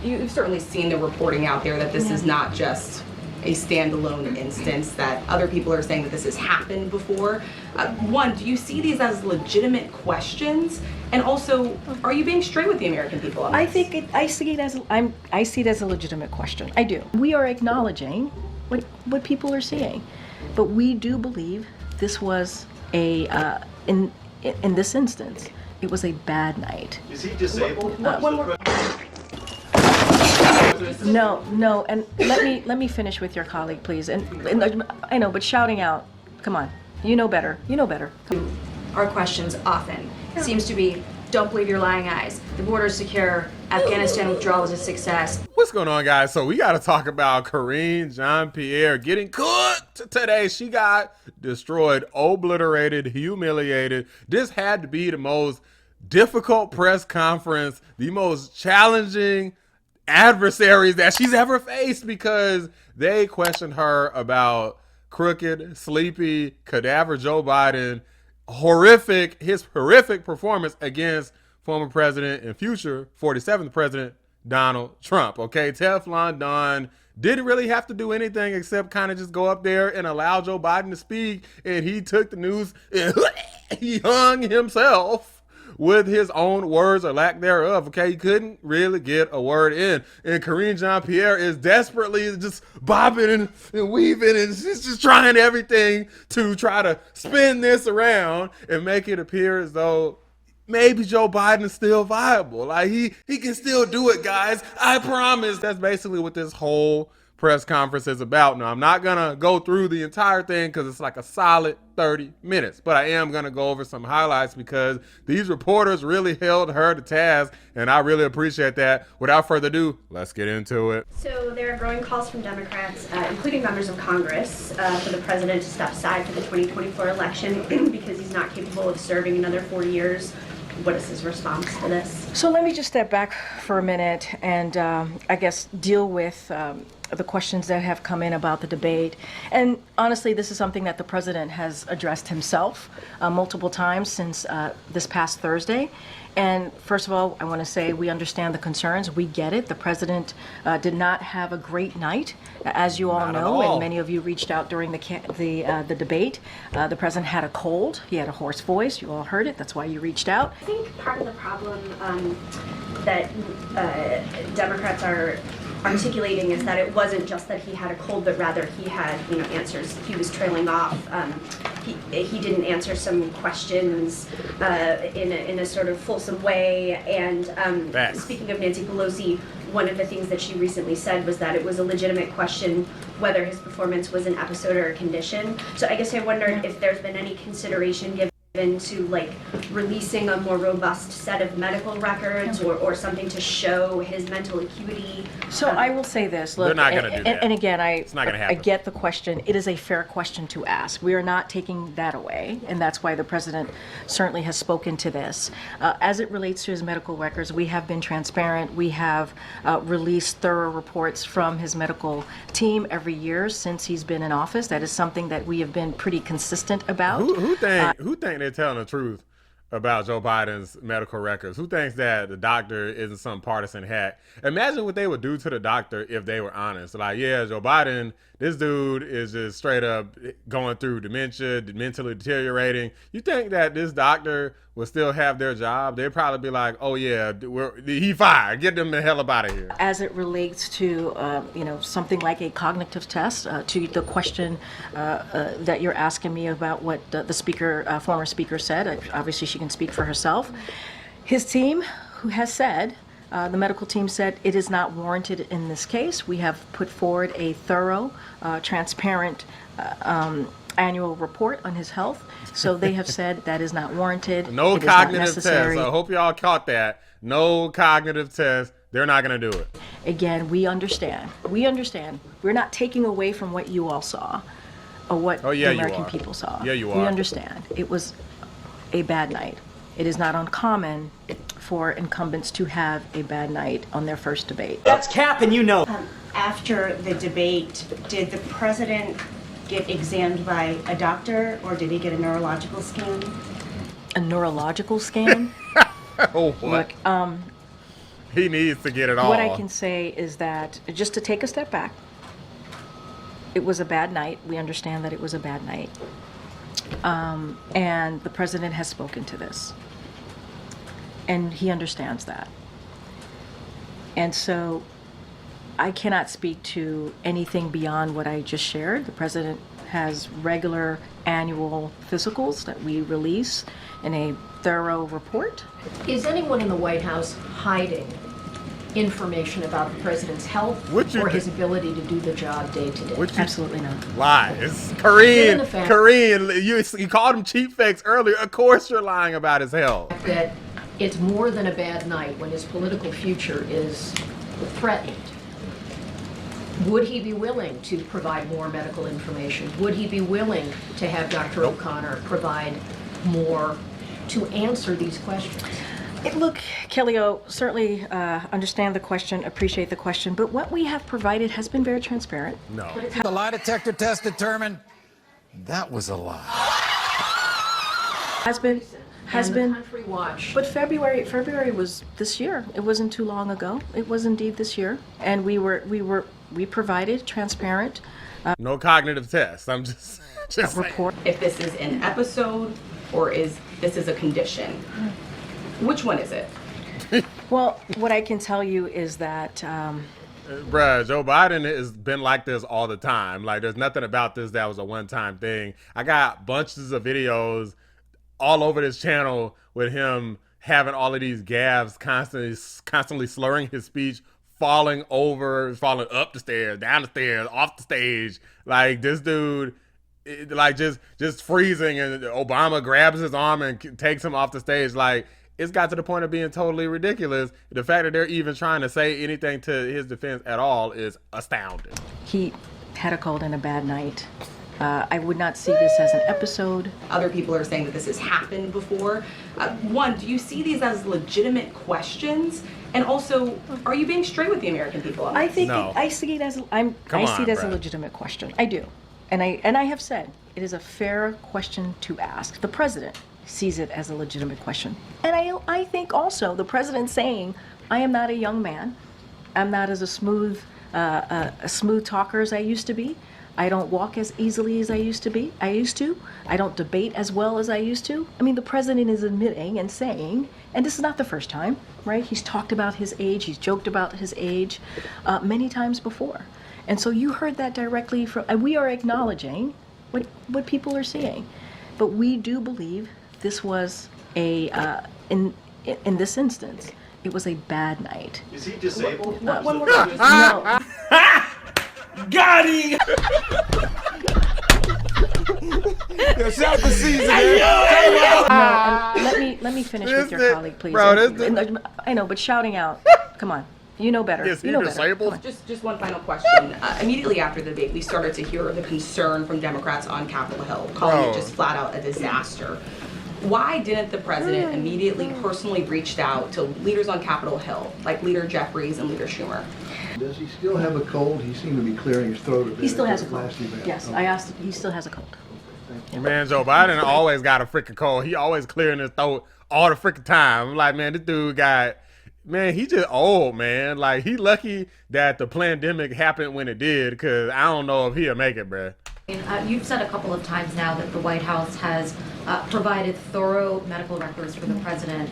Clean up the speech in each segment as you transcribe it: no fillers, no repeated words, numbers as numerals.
you've certainly seen the reporting out there that this is not just a standalone instance, that other people are saying that this has happened before. One, do you see these as legitimate questions? And also, are you being straight with the American people on this? I see it as a legitimate question. I do. We are acknowledging what people are seeing, but we do believe this was in this instance, it was a bad night. Is he disabled? No, and let me finish with your colleague, please. And I know, but shouting out, come on, you know better. Our questions often seems to be, don't believe your lying eyes. The border's secure. Afghanistan withdrawal is a success. What's going on, guys? So we got to talk about Karine Jean-Pierre getting cooked today. She got destroyed, obliterated, humiliated. This had to be the most difficult press conference, the most challenging adversaries that she's ever faced, because they questioned her about crooked, sleepy, cadaver Joe Biden, his horrific performance against former president and future 47th president Donald Trump. Okay, Teflon Don didn't really have to do anything except kind of just go up there and allow Joe Biden to speak, and he took the news and he hung himself with his own words or lack thereof. Okay, he couldn't really get a word in, and Karine Jean-Pierre is desperately just bobbing and weaving, and she's just trying everything to try to spin this around and make it appear as though maybe Joe Biden is still viable. Like he can still do it, guys. I promise. That's basically what this whole press conference is about. Now, I'm not gonna go through the entire thing because it's like a solid 30 minutes, but I am gonna go over some highlights because these reporters really held her to task, and I really appreciate that. Without further ado, let's get into it. So there are growing calls from Democrats, including members of Congress, for the president to step aside for the 2024 election because he's not capable of serving another 4 years. What is his response to this? So let me just step back for a minute and I guess deal with the questions that have come in about the debate. And honestly, this is something that the president has addressed himself multiple times since this past Thursday. And first of all, I want to say we understand the concerns. We get it. The president did not have a great night, as you all know, and many of you reached out during the debate. The president had a cold. He had a hoarse voice. You all heard it. That's why you reached out. I think part of the problem that Democrats are articulating is that it wasn't just that he had a cold, but rather he had, answers. He was trailing off. He didn't answer some questions in a sort of fulsome way. And speaking of Nancy Pelosi, one of the things that she recently said was that it was a legitimate question whether his performance was an episode or a condition. So I guess I wondered if there's been any consideration given to releasing a more robust set of medical records or something to show his mental acuity. So I will say this, look, they're not going to do that. And again, it's not going to happen. I get the question. It is a fair question to ask. We are not taking that away, and that's why the president certainly has spoken to this. As it relates to his medical records, we have been transparent. We have released thorough reports from his medical team every year since he's been in office. That is something that we have been pretty consistent about. Who think they're telling the truth about Joe Biden's medical records? Who thinks that the doctor isn't some partisan hack? Imagine what they would do to the doctor if they were honest. Like, yeah, Joe Biden, this dude is just straight up going through dementia, mentally deteriorating. You think that this doctor would still have their job? They'd probably be like, oh yeah, he fired. Get them the hell up out of here. As it relates to, something like a cognitive test, to the question that you're asking me about what the speaker, former speaker said, obviously she can speak for herself. His team, who has said, the medical team said it is not warranted in this case. We have put forward a thorough, transparent annual report on his health. So they have said that is not warranted. No cognitive test. I hope y'all caught that. No cognitive test. They're not going to do it. Again, we understand. We're not taking away from what you all saw or what the American people saw. Yeah, you are. We understand. It was a bad night. It is not uncommon for incumbents to have a bad night on their first debate. That's cap, and you know. After the debate, did the president get examined by a doctor, or did he get a neurological scan? A neurological scan? Oh, what? Look, He needs to get it all. What I can say is that, just to take a step back, it was a bad night. We understand that it was a bad night. And the president has spoken to this. And he understands that. And so I cannot speak to anything beyond what I just shared. The president has regular annual physicals that we release in a thorough report. Is anyone in the White House hiding information about the president's health Would you or thi- his ability to do the job day to day? Would you- Absolutely not. Lies. Given the fact- Karine, you called him cheap fakes earlier. Of course you're lying about his health. That it's more than a bad night when his political future is threatened. Would he be willing to provide more medical information? Would he be willing to have Dr. O'Connor provide more to answer these questions? Look, Kelly-O, certainly understand the question, appreciate the question, but what we have provided has been very transparent. No. The lie detector test determined that was a lie. Has been, And the Country Watch. but February was this year. It wasn't too long ago. It was indeed this year, and we provided transparent No cognitive test. I'm just saying. report. If this is an episode or this is a condition, which one is it? Well, what I can tell you is that Bruh, Joe Biden has been like this all the time. Like, there's nothing about this that was a one-time thing. I got bunches of videos all over this channel with him having all of these gaffes, constantly slurring his speech, falling up the stairs, down the stairs, off the stage. Like, this dude, like, just freezing, and Obama grabs his arm and takes him off the stage. Like, it's got to the point of being totally ridiculous. The fact that they're even trying to say anything to his defense at all is astounding. he had a cold and a bad night. I would not see this as an episode. Other people are saying that this has happened before. One, do you see these as legitimate questions? And also, are you being straight with the American people on I this? think No. I see it as Come I see it on, as a Brad. legitimate question. I do, and I have said it is a fair question to ask. The president sees it as a legitimate question, and I think also the president saying, "I am not a young man. I'm not as a smooth talker as I used to be. I don't walk as easily as I used to. I don't debate as well as I used to." I mean, the president is admitting and saying, and this is not the first time, right? He's talked about his age, he's joked about his age many times before. And so you heard that directly from, and we are acknowledging what people are seeing. But we do believe this was in this instance, it was a bad night. Is he disabled? One more no. Got him! Yourself the season. No, and let me finish with your This- colleague, please. bro, this- I know, but shouting out, come on, you know better. Is he You know better. disabled? Come on. Just one final question. Immediately after the debate, we started to hear the concern from Democrats on Capitol Hill, calling Bro. it just flat out a disaster. Why didn't the president immediately personally reach out to leaders on Capitol Hill, like Leader Jeffries and Leader Schumer? Does he still have a cold? He seemed to be clearing his throat a bit. He still at has a the cold. last event. Yes, Okay. I asked. He still has a cold. Man, Joe Biden always got a freaking cold. He always clearing his throat all the freaking time. I'm like, man, this dude man, he just old, man. Like, he lucky that the pandemic happened when it did, because I don't know if he'll make it, bruh. You've said a couple of times now that the White House has provided thorough medical records for the president.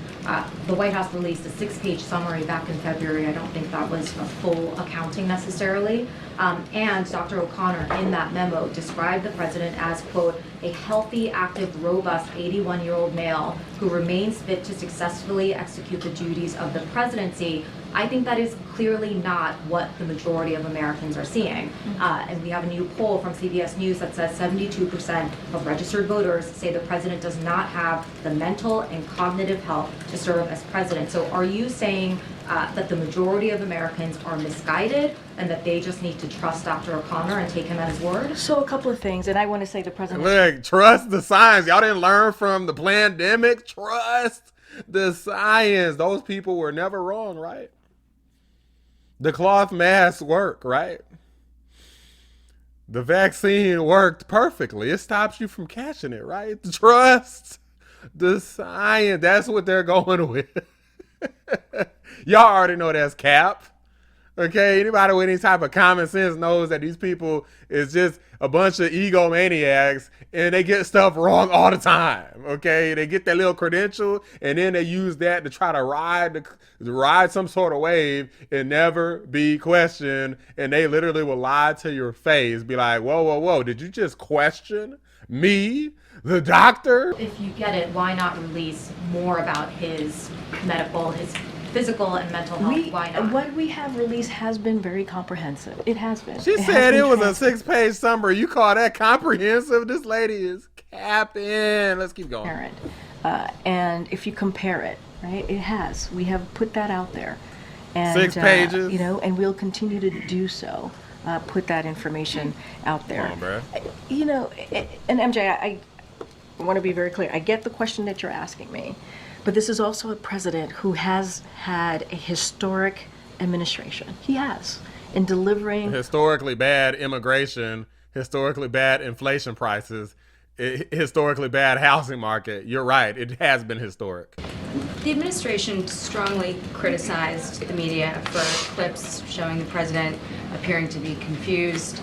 The White House released a 6-page summary back in February. I don't think that was a full accounting necessarily. And Dr. O'Connor in that memo described the president as, quote, a healthy, active, robust 81-year-old male who remains fit to successfully execute the duties of the presidency. I think that is clearly not what the majority of Americans are seeing. And we have a new poll from CBS News that says 72% of registered voters say the president does not have the mental and cognitive health to serve as president. So are you saying that the majority of Americans are misguided and that they just need to trust Dr. O'Connor and take him at his word? So a couple of things, and I want to say the president. Look, trust the science. Y'all didn't learn from the pandemic. Trust the science. Those people were never wrong, right? The cloth masks work, right? The vaccine worked perfectly. It stops you from catching it, right? Trust the science. That's what they're going with. Y'all already know that's cap. Okay, anybody with any type of common sense knows that these people is just a bunch of egomaniacs and they get stuff wrong all the time. Okay, they get their little credential and then they use that to try to ride some sort of wave and never be questioned. And they literally will lie to your face, be like, "Whoa, whoa, whoa! Did you just question me, the doctor?" If you get it, why not release more about his medical, his physical and mental health? Why not? What we have released has been very comprehensive. It has been. She said it was a 6-page summary. You call that comprehensive? This lady is capping. Let's keep going. And if you compare it, right, it has. We have put that out there. And, 6 pages. You know, and we'll continue to do so. Put that information out there. Come on, bro. You know, and MJ, I want to be very clear. I get the question that you're asking me. But this is also a president who has had a historic administration. He has. In delivering Historically bad immigration, historically bad inflation prices, historically bad housing market. You're right. It has been historic. The administration strongly criticized the media for clips showing the president appearing to be confused,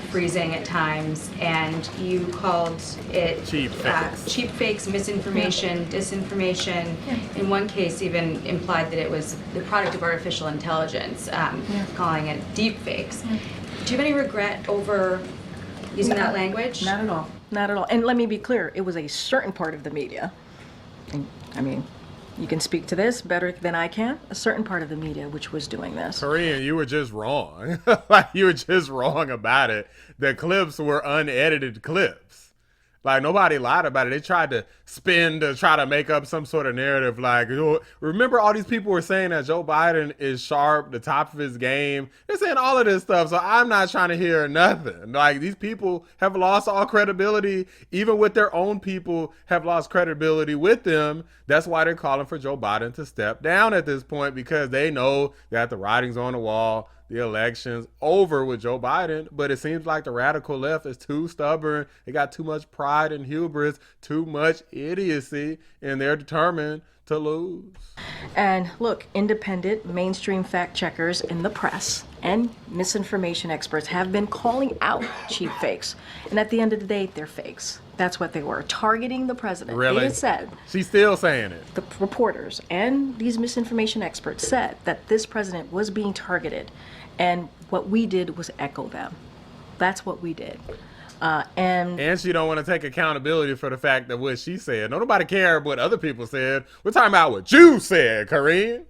freezing at times, and you called it cheap fakes, misinformation, disinformation. In one case, even implied that it was the product of artificial intelligence, calling it deep fakes. Do you have any regret over using that language? Not at all. Not at all. And let me be clear, it was a certain part of the media. And, I mean, you can speak to this better than I can. A certain part of the media which was doing this. Karine, you were just wrong. Like, you were just wrong about it. The clips were unedited clips. Like, nobody lied about it. They tried to spin to try to make up some sort of narrative. Like, remember all these people were saying that Joe Biden is sharp, the top of his game. They're saying all of this stuff, so I'm not trying to hear nothing. Like, these people have lost all credibility. Even with their own people have lost credibility with them. That's why they're calling for Joe Biden to step down at this point, because they know that the writing's on the wall. The election's over with Joe Biden, but it seems like the radical left is too stubborn. They got too much pride and hubris, too much idiocy, and they're determined to lose. And look, independent mainstream fact checkers in the press and misinformation experts have been calling out cheap fakes. And at the end of the day, they're fakes. That's what they were, targeting the president. Really? They said, she's still saying it. the reporters and these misinformation experts said that this president was being targeted. And what we did was echo them. That's what we did. And she don't want to take accountability for the fact that what she said. Nobody cared what other people said. We're talking about what you said, Karine.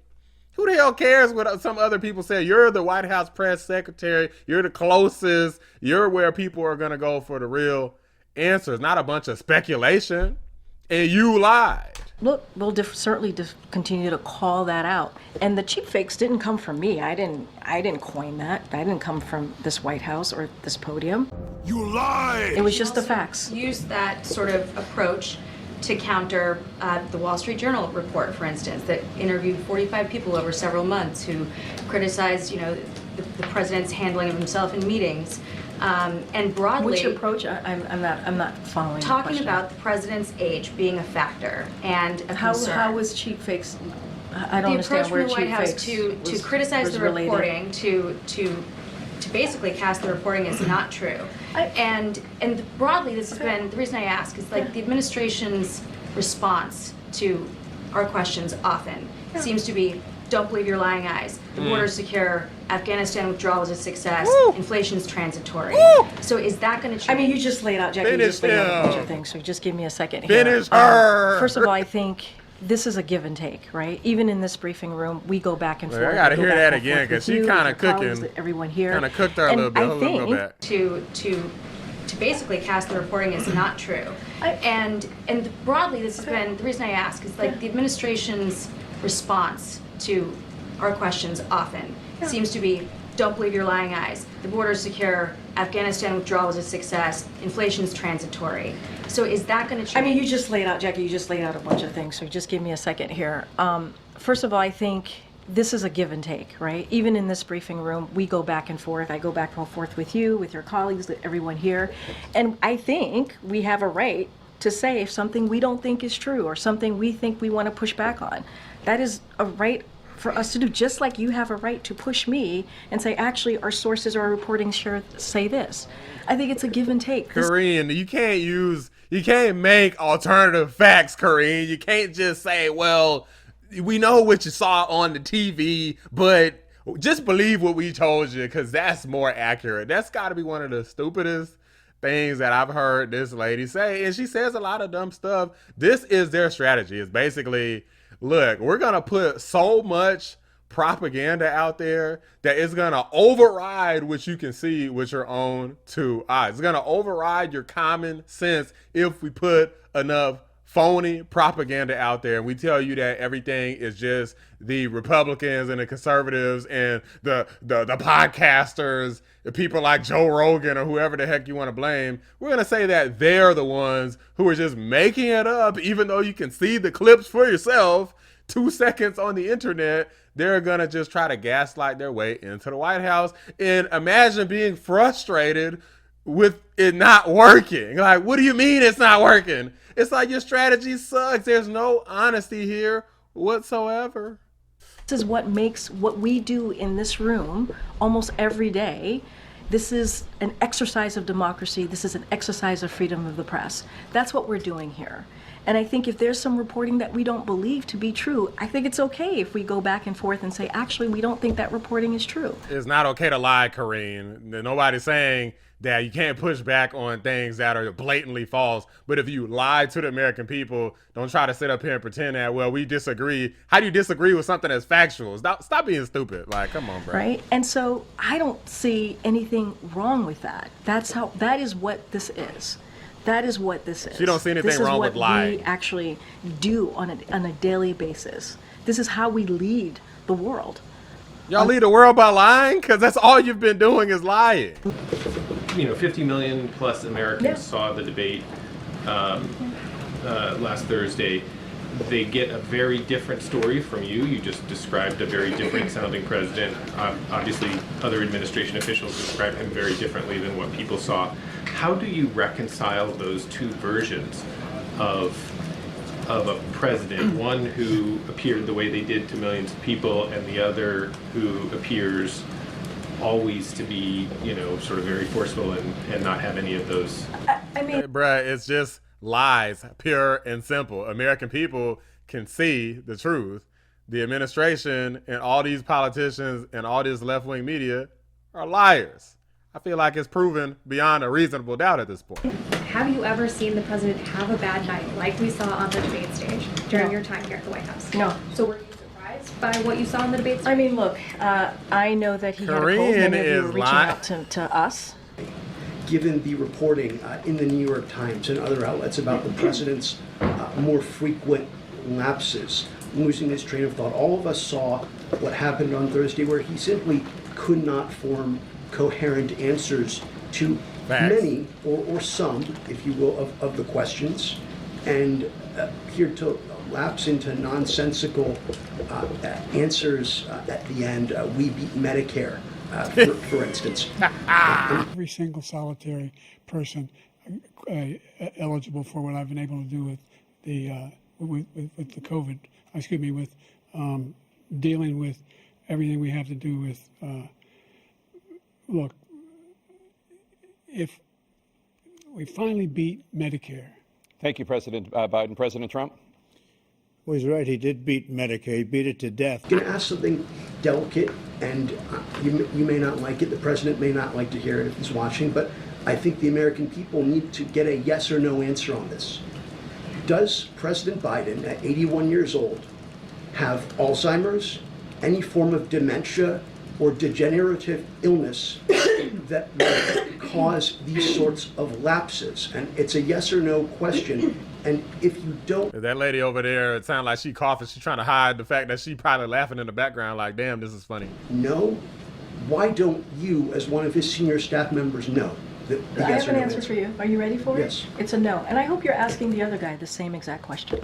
Who the hell cares what some other people say? You're the White House press secretary. You're the closest. You're where people are going to go for the real answers, not a bunch of speculation. And you lied. Look, we'll certainly continue to call that out. And the cheap fakes didn't come from me. I didn't coin that. I didn't come from this White House or this podium. You lied! It was just the facts. Use that sort of approach to counter the Wall Street Journal report, for instance, that interviewed 45 people over several months who criticized, the president's handling of himself in meetings. And broadly, Which approach? I'm not following. Talking about the president's age being a factor and a concern. How was cheap fakes? I don't the understand approach where from the White House to criticize the reporting, to basically cast the reporting as not true. And broadly, this has been the reason I ask is like the administration's response to our questions often seems to be, don't believe your lying eyes. The border's secure. Afghanistan withdrawal was a success. Inflation's transitory. So is that going to change? I mean, you just laid out, Jackie. You just laid out a bunch of things. So just give me a second here. Finish her. First of all, I think this is a give and take, right? Even in this briefing room, we go back and forth. I got to hear that again because she kind of cooking. Everyone here. Kind of cooked her a little bit. I think go back. To basically cast the reporting as not true. And broadly, this has been the reason I ask is like the administration's response to our questions often seems to be, don't believe your lying eyes. The border's secure. Afghanistan withdrawal was a success. Inflation's transitory. So is that going to change? I mean, you just laid out, Jackie, you just laid out a bunch of things. So just give me a second here. First of all, I think this is a give and take, right? Even in this briefing room, we go back and forth. I go back and forth with you, with your colleagues, everyone here. And I think we have a right to say if something we don't think is true or something we think we want to push back on. That is a right for us to do, just like you have a right to push me and say, actually, our sources, our reporting say this. I think it's a give and take. Karine, you can't make alternative facts, Karine. You can't just say, well, we know what you saw on the TV, but just believe what we told you, because that's more accurate. That's got to be one of the stupidest things that I've heard this lady say. And she says a lot of dumb stuff. This is their strategy. It's basically, look, we're going to put so much propaganda out there that it's going to override what you can see with your own two eyes. It's going to override your common sense if we put enough phony propaganda out there and we tell you that everything is just the Republicans and the conservatives and the podcasters, the people like Joe Rogan or whoever the heck you want to blame. We're going to say that they're the ones who are just making it up, even though you can see the clips for yourself 2 seconds on the internet. They're going to just try to gaslight their way into the White House. And imagine being frustrated with it not working. Like, what do you mean it's not working? It's like your strategy sucks. There's no honesty here whatsoever. This is what makes what we do in this room almost every day. This is an exercise of democracy. This is an exercise of freedom of the press. That's what we're doing here. And I think if there's some reporting that we don't believe to be true, I think it's okay if we go back and forth and say, actually, we don't think that reporting is true. It's not okay to lie, Karine. Nobody's saying that you can't push back on things that are blatantly false. But if you lie to the American people, don't try to sit up here and pretend that, well, we disagree. How do you disagree with something that's factual? Stop being stupid. Like, come on, bro. Right? And so I don't see anything wrong with that. That is what this is. That is what this is. She don't see anything wrong with lying. This is what we actually do on a daily basis. This is how we lead the world. Y'all lead the world by lying? Because that's all you've been doing is lying. 50 million plus Americans saw the debate last Thursday. They get a very different story from you. You just described a very different sounding president. Obviously, other administration officials describe him very differently than what people saw. How do you reconcile those two versions of a president, one who appeared the way they did to millions of people and the other who appears always to be, sort of very forceful and not have any of those? I mean, bruh, it's just lies, pure and simple. American people can see the truth. The administration and all these politicians and all this left-wing media are liars. I feel like it's proven beyond a reasonable doubt at this point. Have you ever seen the president have a bad night like we saw on the debate stage during your time here at the White House? No. So were you surprised by what you saw on the debate stage? I mean, look, I know that he had a cold. Many of you were reaching out to us. Given the reporting in the New York Times and other outlets about the president's more frequent lapses, losing his train of thought, all of us saw what happened on Thursday where he simply could not form coherent answers to many or some, if you will, of the questions, and appeared to lapse into nonsensical answers at the end. We beat Medicare, for instance. Every single solitary person eligible for what I've been able to do with the with the COVID, with dealing with everything we have to do with. Look, if we finally beat Medicare. Thank you, President Biden. President Trump? Well, he's right. He did beat Medicare. He beat it to death. I'm going to ask something delicate, and you may not like it. The president may not like to hear it if he's watching, but I think the American people need to get a yes or no answer on this. Does President Biden, at 81 years old, have Alzheimer's, any form of dementia, or degenerative illness that would cause these sorts of lapses? And it's a yes or no question. And if you don't... That lady over there, it sounded like she coughing. She's trying to hide the fact that she probably laughing in the background like, damn, this is funny. No? Why don't you, as one of his senior staff members, know? I have an answer for you. Are you ready for it? Yes. It's a no. And I hope you're asking the other guy the same exact question.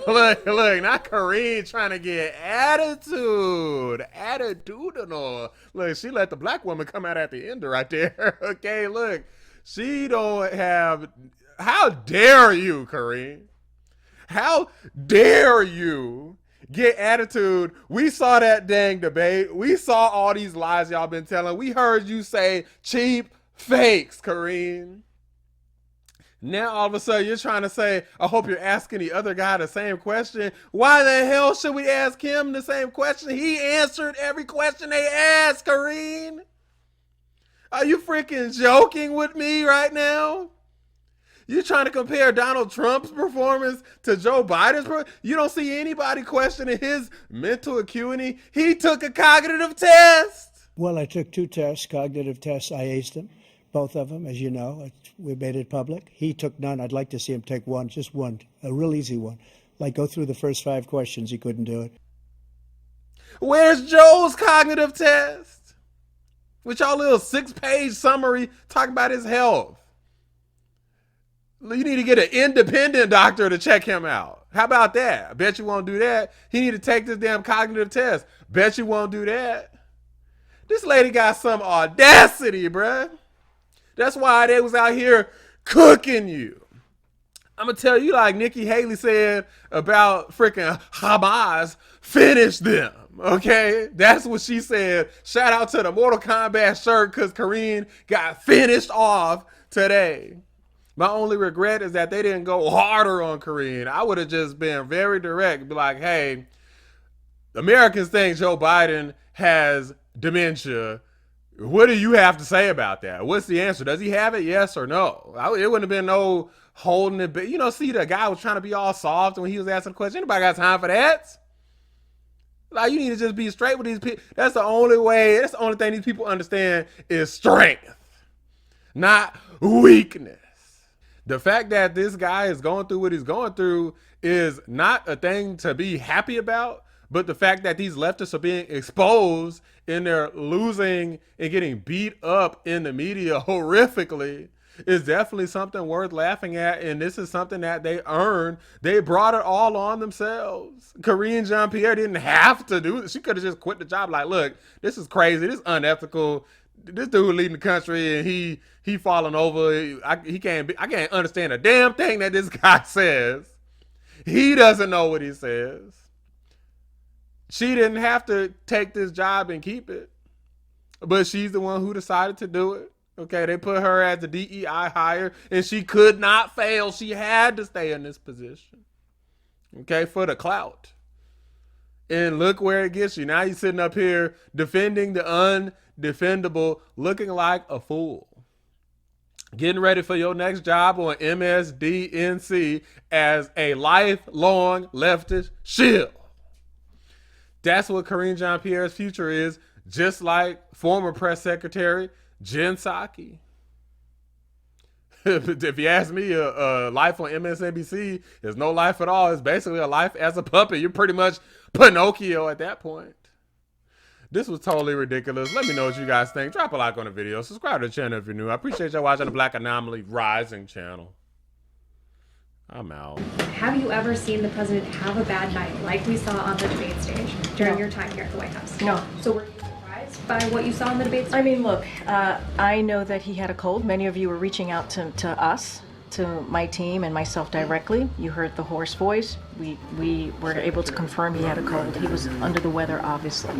look, not Karine trying to get attitudinal. Look, she let the black woman come out at the end right there. Okay, look, she don't have... How dare you, Karine? How dare you get attitude. We saw that dang debate. We saw all these lies y'all been telling. We heard you say cheap fakes, Karine. Now all of a sudden you're trying to say, I hope you're asking the other guy the same question. Why the hell should we ask him the same question? He answered every question they asked, Karine. Are you freaking joking with me right now? You trying to compare Donald Trump's performance to Joe Biden's performance? You don't see anybody questioning his mental acuity. He took a cognitive test. Well, I took 2 tests, cognitive tests. I aced them, both of them, as you know. We made it public. He took none. I'd like to see him take one, just one, a real easy one. Like go through the first 5 questions. He couldn't do it. Where's Joe's cognitive test? With y'all little 6-page summary talking about his health. You need to get an independent doctor to check him out. How about that? I bet you won't do that. He need to take this damn cognitive test. Bet you won't do that. This lady got some audacity, bruh. That's why they was out here cooking you. I'm going to tell you like Nikki Haley said about freaking Hamas, finish them. Okay, that's what she said. Shout out to the Mortal Kombat shirt because Karine got finished off today. My only regret is that they didn't go harder on Karine. I would have just been very direct, be like, hey, Americans think Joe Biden has dementia. What do you have to say about that? What's the answer? Does he have it? Yes or no? It wouldn't have been no holding it. But you know, see, the guy was trying to be all soft when he was asking the question. Anybody got time for that? Like, you need to just be straight with these people. That's the only way. That's the only thing these people understand is strength, not weakness. The fact that this guy is going through what he's going through is not a thing to be happy about, but the fact that these leftists are being exposed and they're losing and getting beat up in the media horrifically is definitely something worth laughing at. And this is something that they earned. They brought it all on themselves. Karine Jean-Pierre didn't have to do it. She could have just quit the job. Like, look, this is crazy. This is unethical. This dude leading the country and he falling over. I can't understand a damn thing that this guy says. He doesn't know what he says. She didn't have to take this job and keep it, but she's the one who decided to do it. Okay, they put her as the DEI hire and she could not fail. She had to stay in this position. Okay, for the clout. And look where it gets you. Now you're sitting up here defending the undefendable, looking like a fool. Getting ready for your next job on MSDNC as a lifelong leftist shill. That's what Karine Jean-Pierre's future is, just like former press secretary Jen Psaki. If you ask me, a life on MSNBC is no life at all. It's basically a life as a puppet. You're pretty much Pinocchio at that point. This was totally ridiculous. Let me know what you guys think. Drop a like on the video. Subscribe to the channel if you're new. I appreciate y'all watching the Black Anomaly Rising channel. I'm out. Have you ever seen the president have a bad night like we saw on the debate stage during your time here at the White House? No. So were you surprised by what you saw on the debate stage? I mean, look, I know that he had a cold. Many of you were reaching out to us, to my team and myself directly. You heard the hoarse voice. We were able to confirm he had a cold. He was under the weather, obviously.